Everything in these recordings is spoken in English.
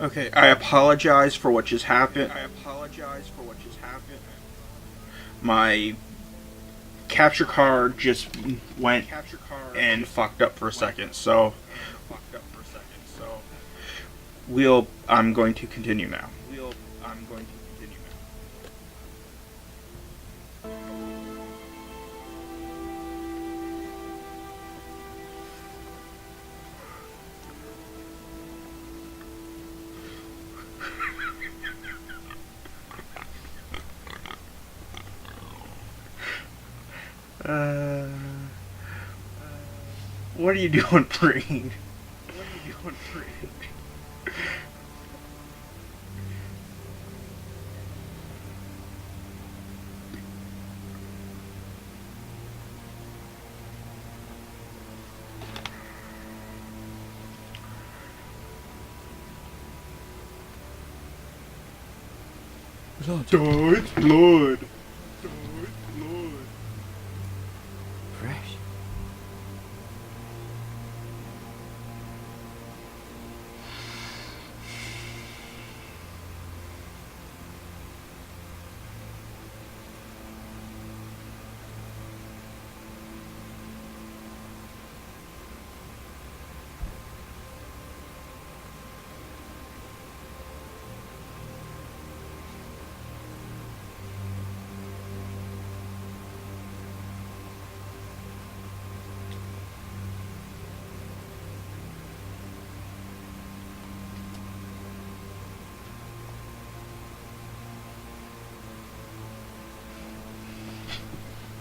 Okay, I apologize for what just happened. My capture card just went and fucked up for a second, so I'm going to continue now. Uh, what are you doing, Breen? Darth Lord. Fresh.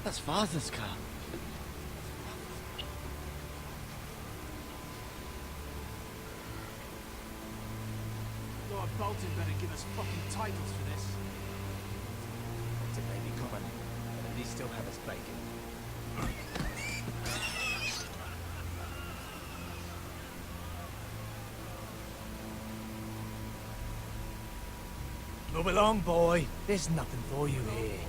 That's Father's car. Lord Bolton better give us fucking titles for this. It may be common, but at least still have us bacon. Move along, boy. There's nothing for you here.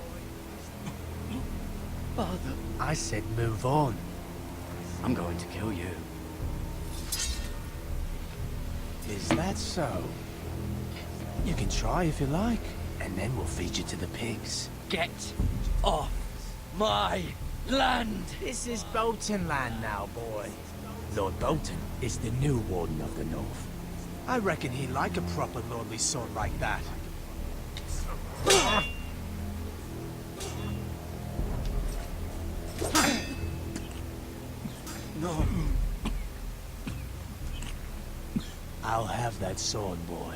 Father, I said move on. I'm going to kill you. Is that so? You can try if you like, and then we'll feed you to the pigs. Get off my land! This is Bolton land now, boy. Lord Bolton is the new Warden of the North. I reckon he'd like a proper lordly sword like that. No. I'll have that sword, boy.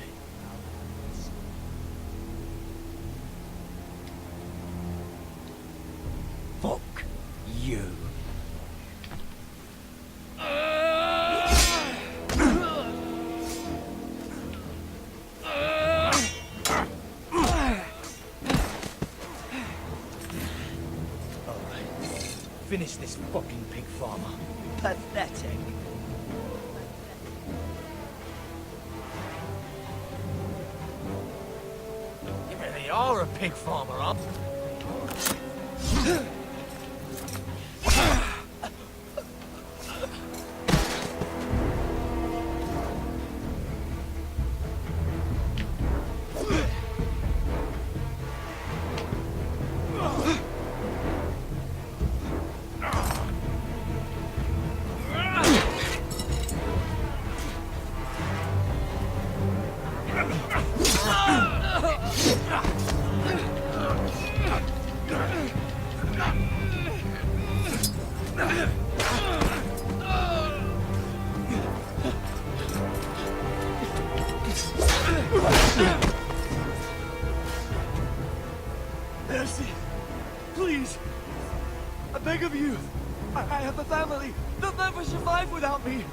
Fuck you. Finish this fucking pig farmer. Pathetic. You really are a pig farmer, huh? Mercy! Please! I beg of you! I have a family! They'll never survive without me!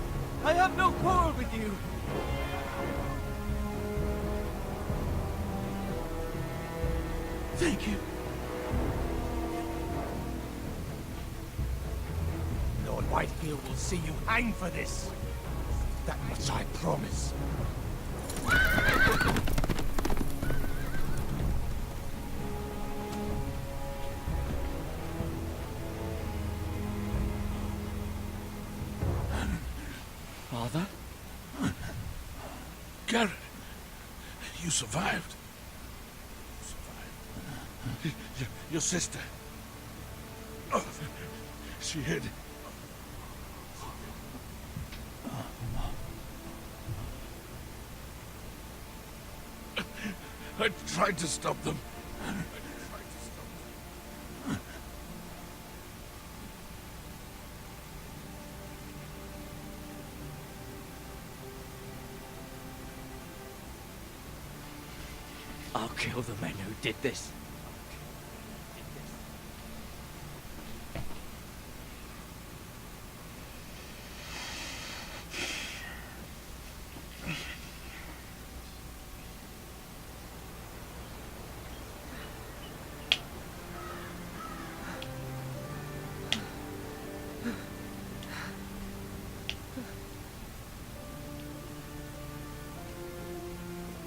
I have no quarrel with you! Thank you! Lord Whitefield will see you hang for this. That much I promise. Father? Garrett! You survived. Your sister. Oh, she hid. I tried to stop them. I'll kill the men who did this.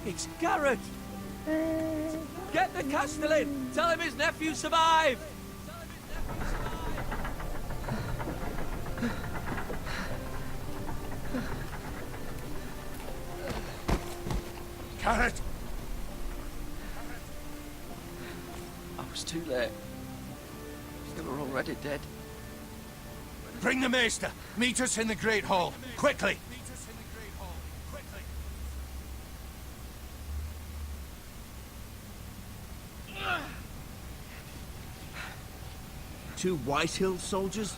It's Garrett! Get the Castellan! Tell him his nephew survived! Garrett! I was too late. They were already dead. Bring the Maester! Meet us in the Great Hall! Quickly! Two White Hill soldiers?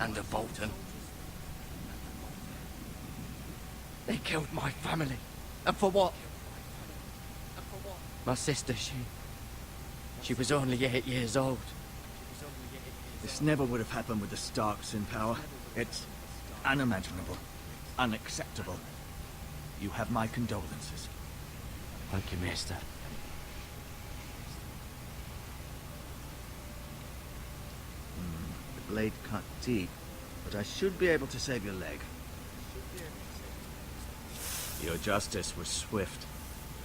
And a Bolton. They killed my family. And for what? My sister, she was only 8 years old. This never would have happened with the Starks in power. It's unimaginable. Unacceptable. You have my condolences. Thank you, Maester. The blade cut deep, but I should be able to save your leg. Your justice was swift.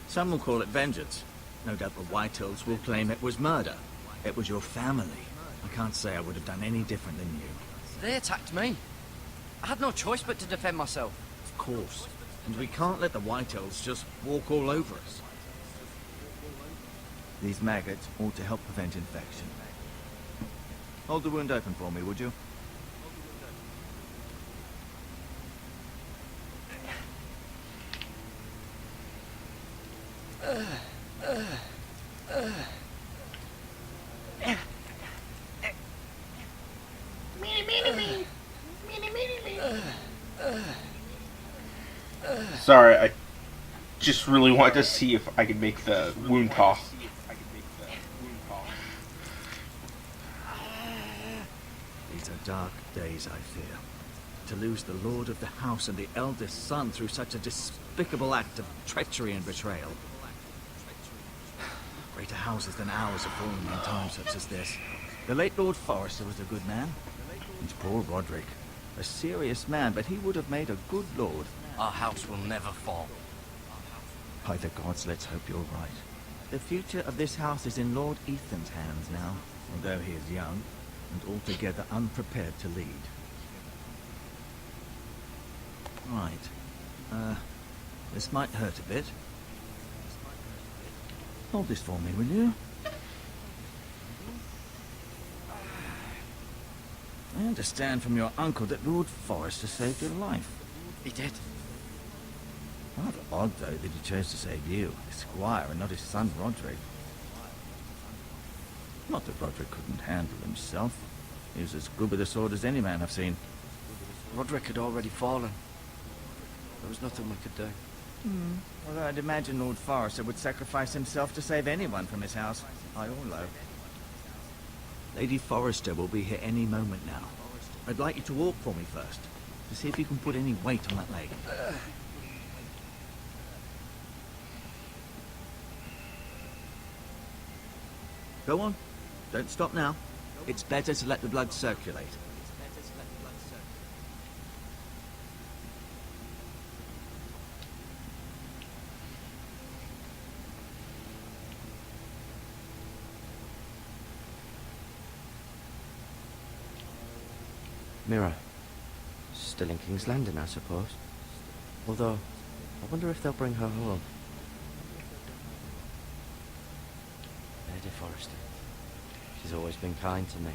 Some will call it vengeance. No doubt the Whitehills will claim it was murder. It was your family. I can't say I would have done any different than you. They attacked me. I had no choice but to defend myself. Of course. And we can't let the Whitehills just walk all over us. These maggots ought to help prevent infection. Hold the wound open for me, would you? Sorry, I just really wanted to see if I could make the wound cough. These are dark days, I fear. To lose the lord of the house and the eldest son through such a despicable act of treachery and betrayal. Greater houses than ours have fallen in times such as this. The late Lord Forrester was a good man. And poor Roderick. A serious man, but he would have made a good lord. Our house will never fall. By the gods, let's hope you're right. The future of this house is in Lord Ethan's hands now, although he is young and altogether unprepared to lead. Right. This might hurt a bit. Hold this for me, will you? I understand from your uncle that Lord Forrester saved your life. He did. Rather odd, though, that he chose to save you, his squire, and not his son Roderick. Not that Roderick couldn't handle himself. He was as good with a sword as any man I've seen. Roderick had already fallen. There was nothing we could do. Although I'd imagine Lord Forrester would sacrifice himself to save anyone from his house, high or low. Lady Forrester will be here any moment now. I'd like you to walk for me first, to see if you can put any weight on that leg. Go on. Don't stop now. It's better to let the blood circulate. Mira. Still in King's Landing, I suppose. Although, I wonder if they'll bring her home. Lady Forrester. She's always been kind to me.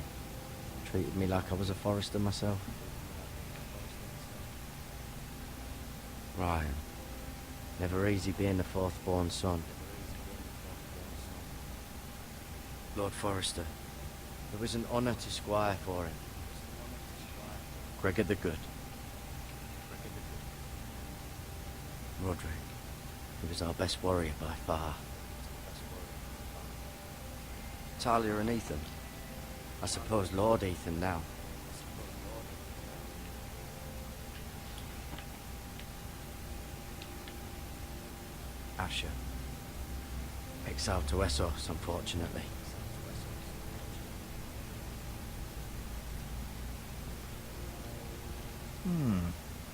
Treated me like I was a Forrester myself. Ryan. Never easy being the fourth-born son. Lord Forrester. It was an honour to squire for him. Gregor the Good. Roderick. He was our best warrior by far. Talia and Ethan. I suppose Lord Ethan now. Asher. Exiled to Essos, unfortunately.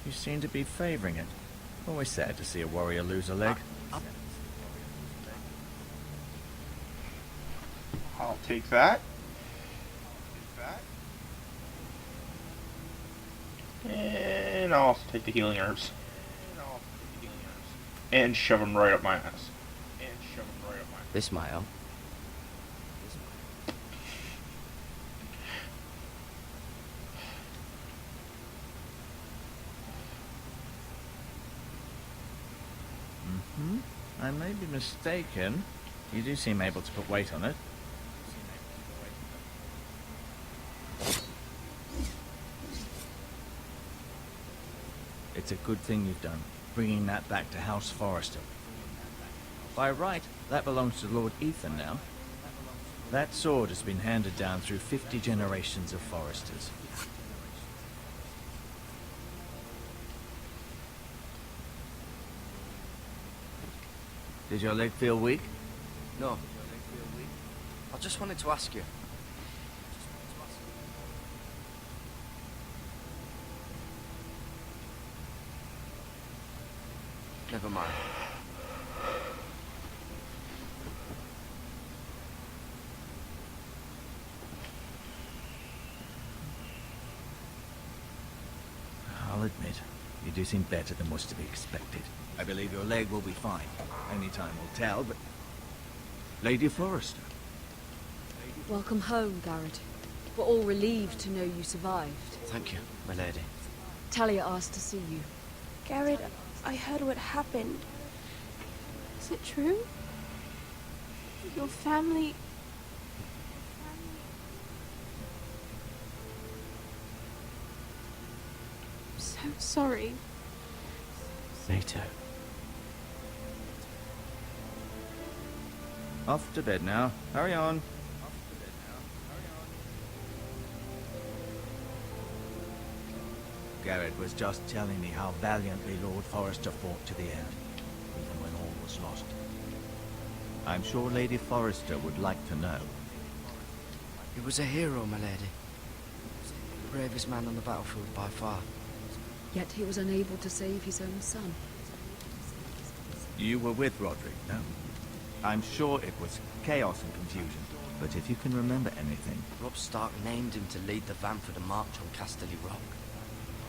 You seem to be favoring it. Always sad to see a warrior lose a leg. I'll take that. And I'll also take the healing herbs. And shove them right up my ass. This might help. I may be mistaken. You do seem able to put weight on it. It's a good thing you've done, bringing that back to House Forrester. By right, that belongs to Lord Ethan now. That sword has been handed down through 50 generations of Forresters. Did your leg feel weak? No. I just wanted to ask you. Never mind. I'll admit, you do seem better than was to be expected. I believe your leg will be fine. Only time will tell, but... Lady Forrester. Welcome home, Garrett. We're all relieved to know you survived. Thank you, my lady. Talia asked to see you. Garrett, I heard what happened. Is it true? Your family... I'm so sorry. Me too. Off to bed now. Hurry on. Garrett was just telling me how valiantly Lord Forrester fought to the end, even when all was lost. I'm sure Lady Forrester would like to know. He was a hero, my lady. The bravest man on the battlefield by far. Yet he was unable to save his own son. You were with Roderick, no? I'm sure it was chaos and confusion, but if you can remember anything... Robb Stark named him to lead the van for the march on Casterly Rock.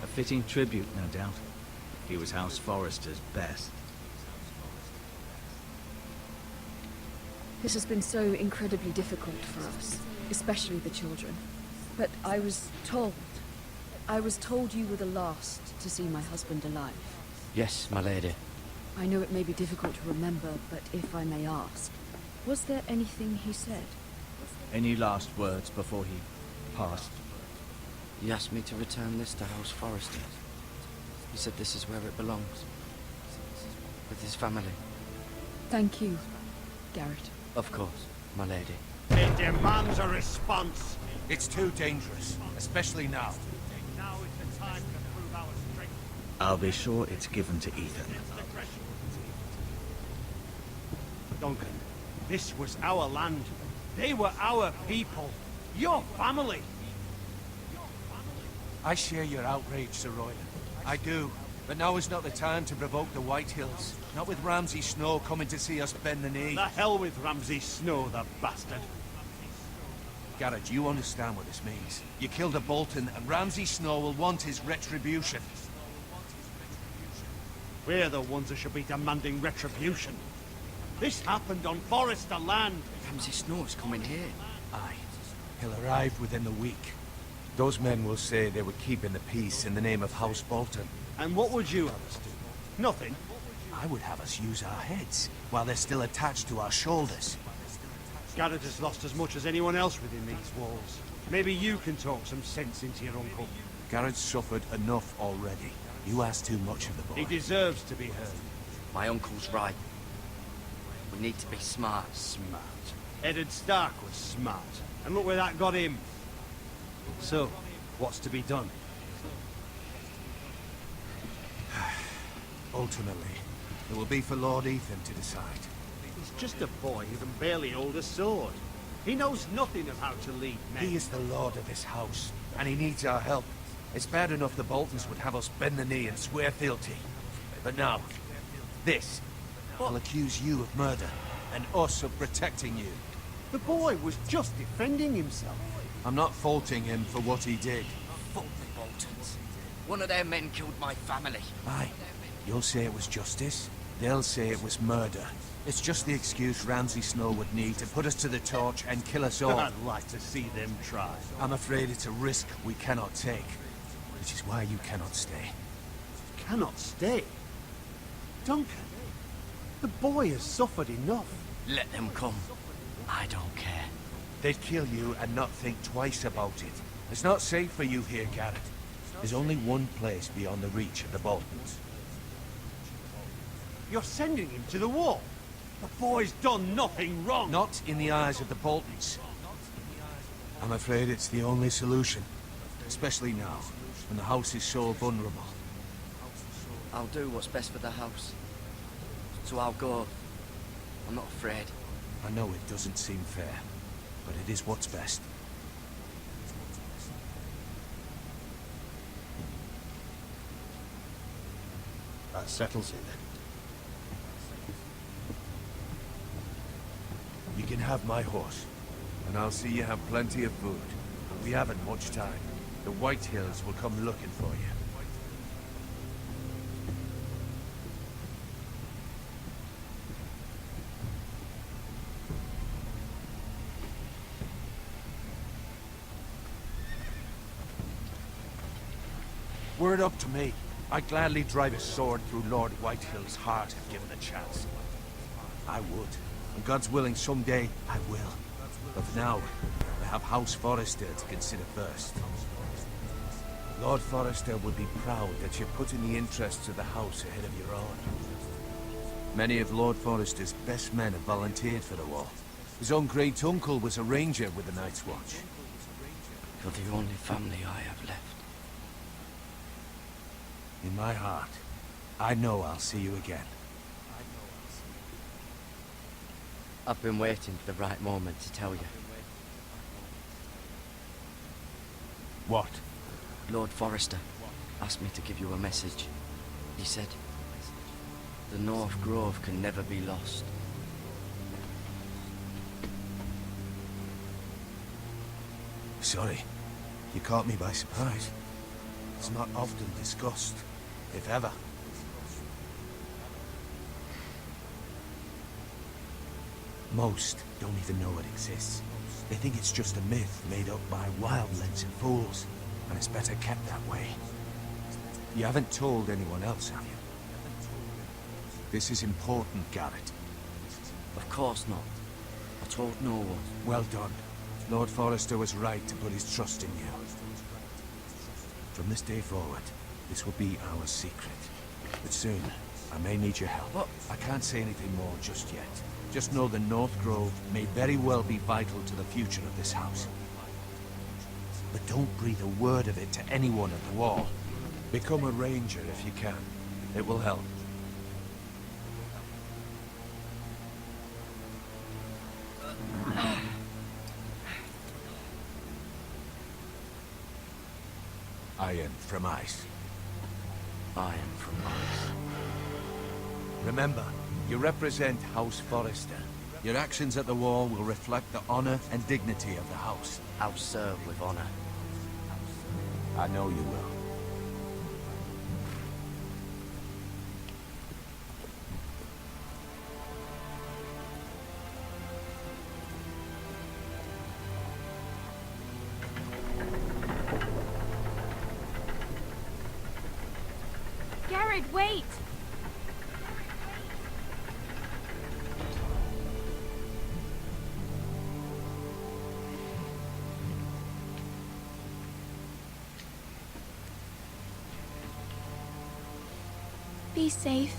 A fitting tribute, no doubt. He was House Forrester's best. This has been so incredibly difficult for us, especially the children. But I was told you were the last to see my husband alive. Yes, my lady. I know it may be difficult to remember, but if I may ask, was there anything he said? Any last words before he passed? He asked me to return this to House Forrester. He said this is where it belongs. With his family. Thank you, Garrett. Of course, my lady. It demands a response. It's too dangerous, especially now. Now is the time to prove our strength. I'll be sure it's given to Ethan. Duncan, this was our land. They were our people. Your family. I share your outrage, Sir Royland. I do. But now is not the time to provoke the Whitehills. Not with Ramsay Snow coming to see us bend the knee. The hell with Ramsay Snow, the bastard. Garrett, you understand what this means. You killed a Bolton, and Ramsay Snow will want his retribution. We're the ones who should be demanding retribution. This happened on Forrester land. Ramsay Snow's coming here. Aye. He'll arrive within the week. Those men will say they were keeping the peace in the name of House Bolton. And what would you have us do? Nothing. I would have us use our heads, while they're still attached to our shoulders. Garrett has lost as much as anyone else within these walls. Maybe you can talk some sense into your uncle. Garrett's suffered enough already. You ask too much of the boy. He deserves to be heard. My uncle's right. We need to be smart. Smart. Eddard Stark was smart. And look where that got him. So, what's to be done? Ultimately, it will be for Lord Ethan to decide. He's just a boy who can barely hold a sword. He knows nothing of how to lead men. He is the lord of this house, and he needs our help. It's bad enough the Boltons would have us bend the knee and swear fealty. But now, this. I'll accuse you of murder, and us of protecting you. The boy was just defending himself. I'm not faulting him for what he did. Fuck the Boltons. One of their men killed my family. Aye. You'll say it was justice. They'll say it was murder. It's just the excuse Ramsay Snow would need to put us to the torch and kill us all. I'd like to see them try. I'm afraid it's a risk we cannot take. Which is why you cannot stay. Cannot stay. Duncan, the boy has suffered enough. Let them come. I don't care. They'd kill you and not think twice about it. It's not safe for you here, Garrett. There's only one place beyond the reach of the Boltons. You're sending him to the wall. The boy's done nothing wrong. Not in the eyes of the Boltons. I'm afraid it's the only solution. Especially now, when the house is so vulnerable. I'll do what's best for the house. So I'll go. I'm not afraid. I know it doesn't seem fair, but it is what's best. That settles it then. You can have my horse, and I'll see you have plenty of food. We haven't much time. The White Hills will come looking for you. Were it up to me, I'd gladly drive a sword through Lord Whitehill's heart if given a chance. I would. And God's willing, someday I will. But for now, I have House Forrester to consider first. Lord Forrester would be proud that you're putting the interests of the house ahead of your own. Many of Lord Forrester's best men have volunteered for the war. His own great-uncle was a ranger with the Night's Watch. You're the only family I have left. In my heart, I know I'll see you again. I've been waiting for the right moment to tell you. What? Lord Forrester asked me to give you a message. He said, the North Grove can never be lost. Sorry, you caught me by surprise. It's not often discussed, if ever. Most don't even know it exists. They think it's just a myth made up by wildlings and fools, and it's better kept that way. You haven't told anyone else, have you? This is important, Garrett. Of course not. I told no one. Well done. Lord Forrester was right to put his trust in you. From this day forward, this will be our secret. But soon, I may need your help. What? I can't say anything more just yet. Just know the North Grove may very well be vital to the future of this house. But don't breathe a word of it to anyone at the wall. Become a ranger if you can. It will help. Iron from ice. I am from Mars. Remember, you represent House Forrester. Your actions at the wall will reflect the honor and dignity of the house. I'll serve with honor. I know you will. Garrett, wait! Be safe.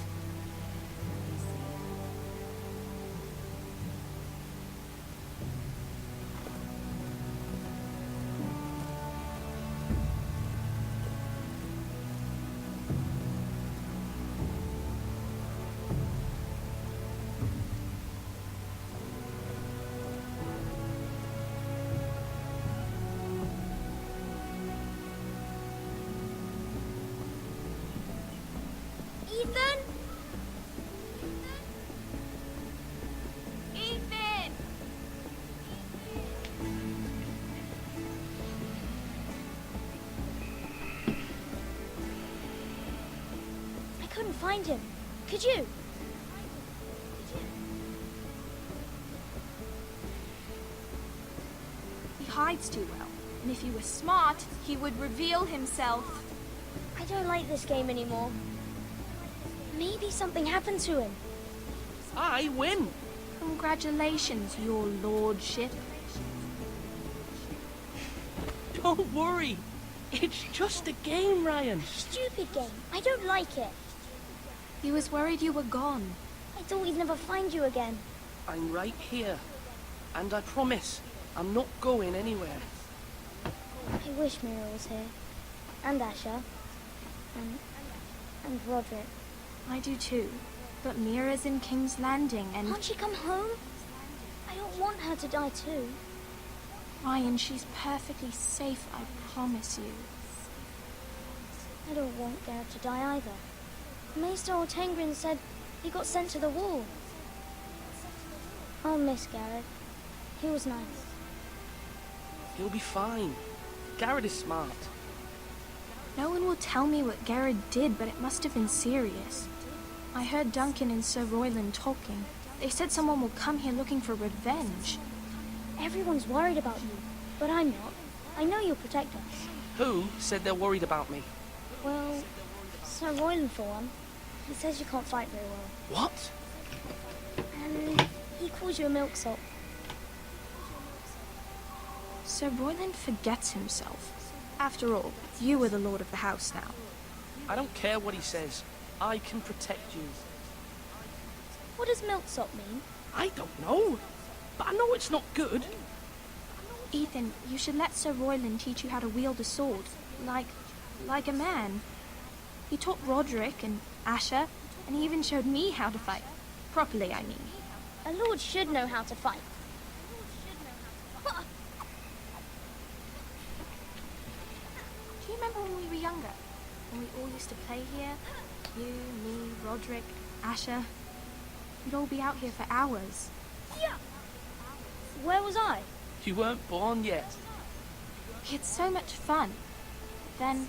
Ethan? Ethan! I couldn't find him. Could you? He hides too well. And if he was smart, he would reveal himself. I don't like this game anymore. Maybe something happened to him. I win. Congratulations, your lordship. Don't worry. It's just a game, Ryan. Stupid game. I don't like it. He was worried you were gone. I thought we'd never find you again. I'm right here. And I promise, I'm not going anywhere. I wish Mira was here. And Asher. And Roderick. I do too. But Mira's in King's Landing and... Can't she come home? I don't want her to die too. Ryan, she's perfectly safe, I promise you. I don't want Garrett to die either. Maester Ortengrin said he got sent to the wall. I'll miss Garrett. He was nice. He'll be fine. Garrett is smart. No one will tell me what Garrett did, but it must have been serious. I heard Duncan and Sir Royland talking. They said someone will come here looking for revenge. Everyone's worried about you, but I'm not. I know you'll protect us. Who said they're worried about me? Well, Sir Royland for one. He says you can't fight very well. What? And he calls you a milksop. Sir Royland forgets himself. After all, you are the lord of the house now. I don't care what he says. I can protect you. What does milksop mean? I don't know. But I know it's not good. Ethan, you should let Sir Royland teach you how to wield a sword. Like a man. He taught Roderick and Asher, and he even showed me how to fight. Properly, I mean. A lord should know how to fight. Do you remember when we were younger? When we all used to play here? You, me, Roderick, Asher. We'd all be out here for hours. Yeah. Where was I? You weren't born yet. We had so much fun. Then,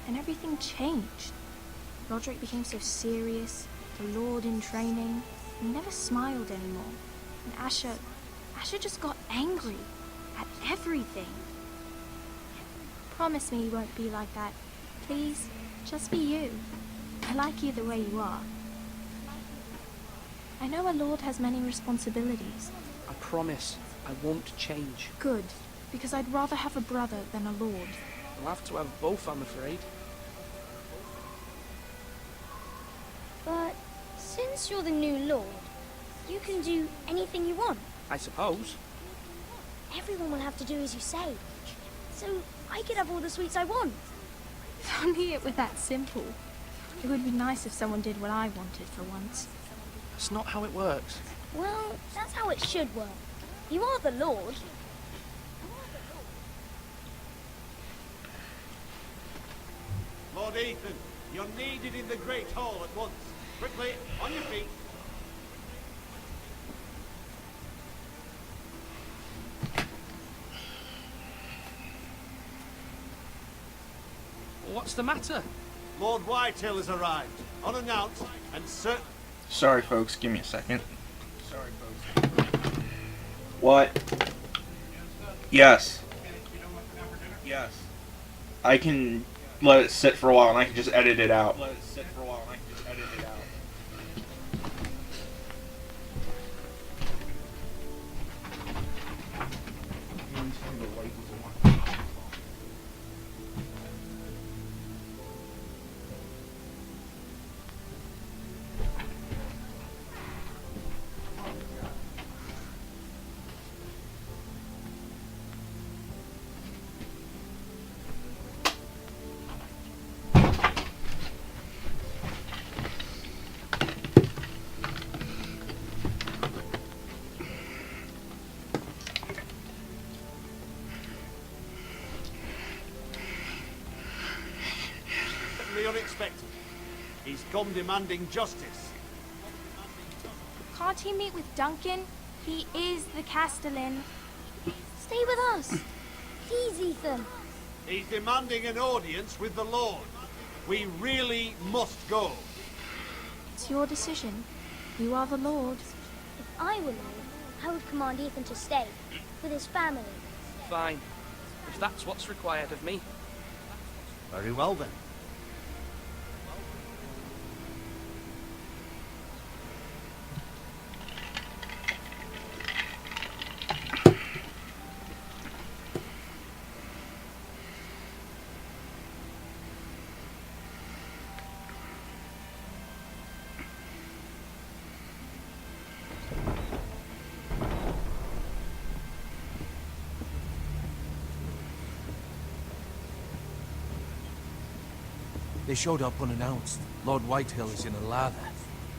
and everything changed. Roderick became so serious, the Lord in training. He never smiled anymore. And Asher just got angry at everything. Promise me you won't be like that. Please, just be you. I like you the way you are. I know a lord has many responsibilities. I promise I won't change. Good, because I'd rather have a brother than a lord. I'll have to have both, I'm afraid. But since you're the new lord, you can do anything you want. I suppose. Everyone will have to do as you say. So I could have all the sweets I want. If only it were that simple. It would be nice if someone did what I wanted for once. That's not how it works. Well, that's how it should work. You are the lord. Lord Ethan, you're needed in the Great Hall at once. Quickly, on your feet. What's the matter? Lord Whitehill has arrived, unannounced, and certain... Sorry, folks. Give me a second. What? Yes. Yes. I can let it sit for a while and I can just edit it out. The unexpected. He's come demanding justice. Can't he meet with Duncan? He is the Castellan. Stay with us. Please, Ethan. He's demanding an audience with the Lord. We really must go. It's your decision. You are the Lord. If I were Lord, I would command Ethan to stay with his family. Fine. If that's what's required of me. Very well then. They showed up unannounced. Lord Whitehill is in a lather.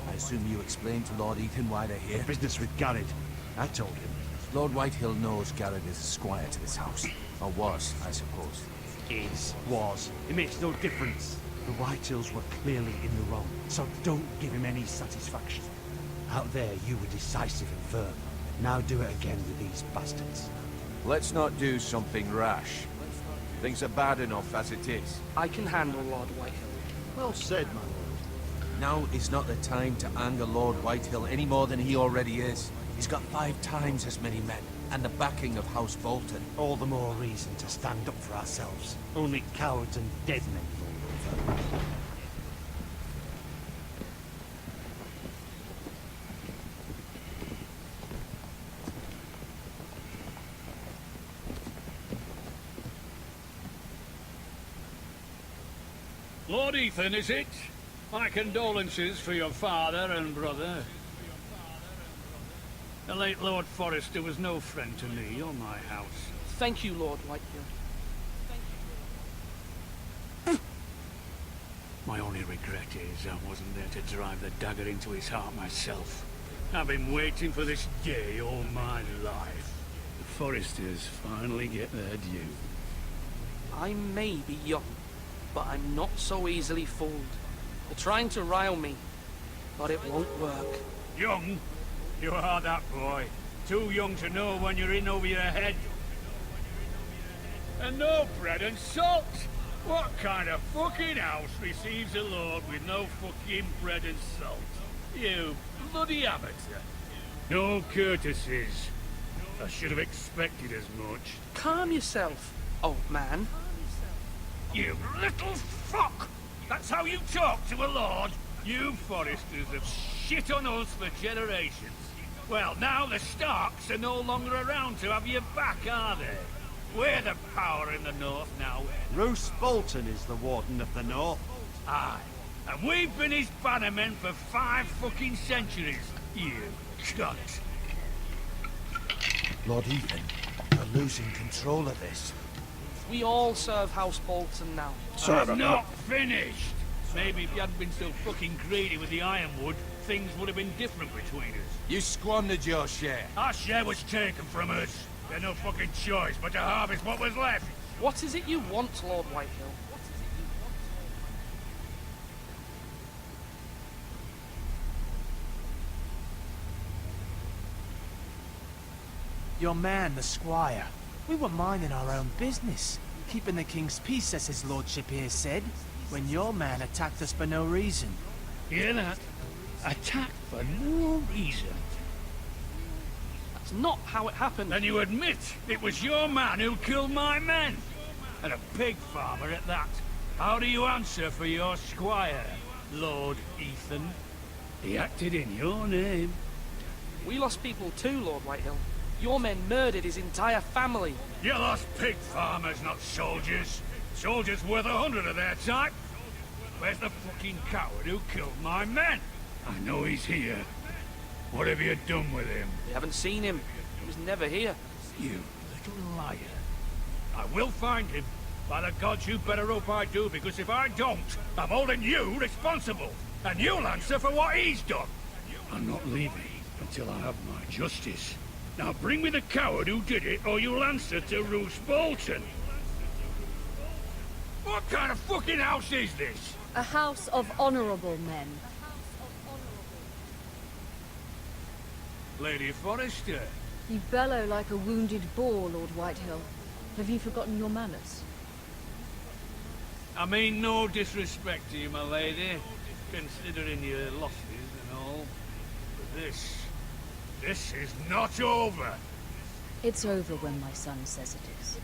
I assume you explained to Lord Ethan why they're here? Business with Garrett. I told him. Lord Whitehill knows Garrett is a squire to this house. Or was, I suppose. Was. It makes no difference. The Whitehills were clearly in the wrong, so don't give him any satisfaction. Out there, you were decisive and firm. Now do it again with these bastards. Let's not do something rash. Things are bad enough as it is. I can handle Lord Whitehill. Well said, my lord. Now is not the time to anger Lord Whitehill any more than he already is. He's got 5 times as many men, and the backing of House Bolton. All the more reason to stand up for ourselves. Only cowards and dead men fall over. Lord Ethan, is it? My condolences for your father and brother. The late Lord Forrester was no friend to me or my house. Thank you, Lord Whitehill. My only regret is I wasn't there to drive the dagger into his heart myself. I've been waiting for this day all my life. The Forresters finally get their due. I may be young, but I'm not so easily fooled. They're trying to rile me, but it won't work. Young? You are that boy. Too young to know when you're in over your head. And no bread and salt! What kind of fucking house receives a lord with no fucking bread and salt? You bloody amateur. No courtesies. I should have expected as much. Calm yourself, old man. You little fuck! That's how you talk to a lord? You Forresters have shit on us for generations. Well, now the Starks are no longer around to have your back, are they? We're the power in the north now. Roose Bolton is the Warden of the North. Aye. And we've been his bannermen for 5 fucking centuries. You cunt. Lord Ethan, you're losing control of this. We all serve House Bolton now. Sorry about I'm that. not finished. Maybe if you hadn't been so fucking greedy with the ironwood, things would have been different between us. You squandered your share. Our share was taken from us. We had no fucking choice but to harvest what was left. What is it you want, Lord Whitehill? Your man, the squire. We were minding our own business. Keeping the king's peace, as his lordship here said. When your man attacked us for no reason. Hear that? Attacked for no reason. That's not how it happened. Then you admit it was your man who killed my men. And a pig farmer at that. How do you answer for your squire, Lord Ethan? He acted in your name. We lost people too, Lord Whitehill. Your men murdered his entire family. You lost pig farmers, not soldiers. Soldiers worth 100 of their type. Where's the fucking coward who killed my men? I know he's here. What have you done with him? We haven't seen him. He was never here. You little liar. I will find him. By the gods, you better hope I do, because if I don't, I'm holding you responsible. And you'll answer for what he's done. I'm not leaving until I have my justice. Now bring me the coward who did it, or you'll answer to Roose Bolton. What kind of fucking house is this? A house of honorable men. Lady Forrester. You bellow like a wounded boar, Lord Whitehill. Have you forgotten your manners? I mean no disrespect to you, my lady, considering your losses and all. But this is not over. It's over when my son says it is.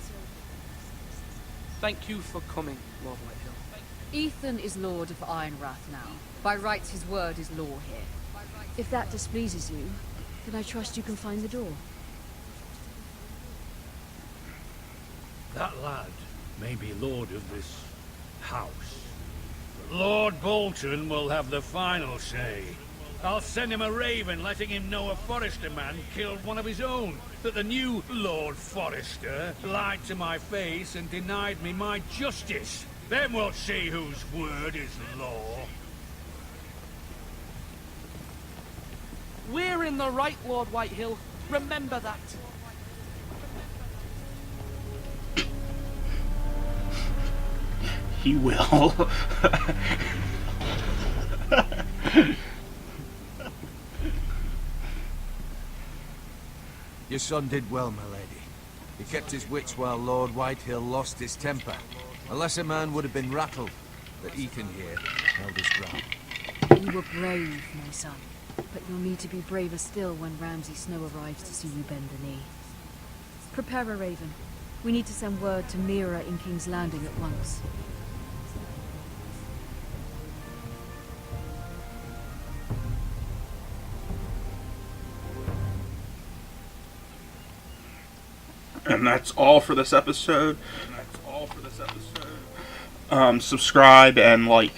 Thank you for coming, Lord Whitehill. Ethan is Lord of Ironrath now. By rights, his word is law here. If that displeases you, then I trust you can find the door. That lad may be lord of this house, but Lord Bolton will have the final say. I'll send him a raven letting him know a Forrester man killed one of his own, that the new Lord Forrester lied to my face and denied me my justice. Then we'll see whose word is law. We're in the right, Lord Whitehill. Remember that. He will. Your son did well, my lady. He kept his wits while Lord Whitehill lost his temper. A lesser man would have been rattled, but Ethan here held his ground. You were brave, my son. But you'll need to be braver still when Ramsay Snow arrives to see you bend the knee. Prepare a raven. We need to send word to Mira in King's Landing at once. And that's all for this episode. Subscribe and like.